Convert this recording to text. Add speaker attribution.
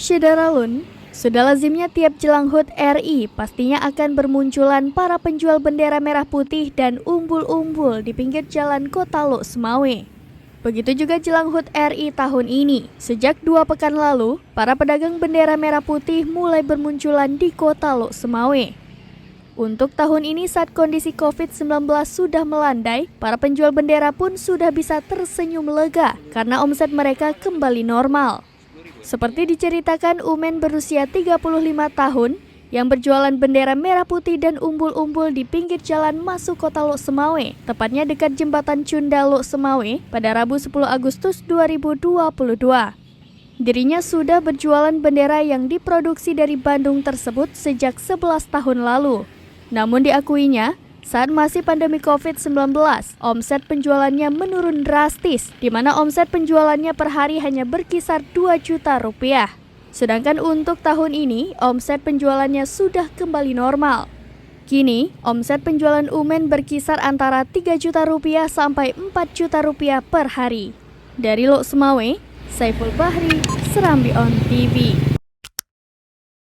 Speaker 1: Syederalun, sudah lazimnya tiap jelang HUT RI pastinya akan bermunculan para penjual bendera merah putih dan umbul-umbul di pinggir jalan Kota Lok Semawe. Begitu juga jelang HUT RI tahun ini. Sejak 2 pekan lalu, para pedagang bendera merah putih mulai bermunculan di Kota Lok Semawe. Untuk tahun ini saat kondisi COVID-19 sudah melandai, para penjual bendera pun sudah bisa tersenyum lega karena omset mereka kembali normal. Seperti diceritakan Umen berusia 35 tahun yang berjualan bendera merah putih dan umbul-umbul di pinggir jalan masuk Kota Lok Semawe, tepatnya dekat jembatan Cunda Lok Semawe pada Rabu 10 Agustus 2022. Dirinya sudah berjualan bendera yang diproduksi dari Bandung tersebut sejak 11 tahun lalu. Namun diakuinya, saat masih pandemi COVID-19, omset penjualannya menurun drastis, di mana omset penjualannya per hari hanya berkisar 2 juta rupiah. Sedangkan untuk tahun ini, omset penjualannya sudah kembali normal. Kini, omset penjualan Umen berkisar antara 3 juta rupiah sampai 4 juta rupiah per hari. Dari Lok Semawe, Saiful Bahri, Serambi On TV.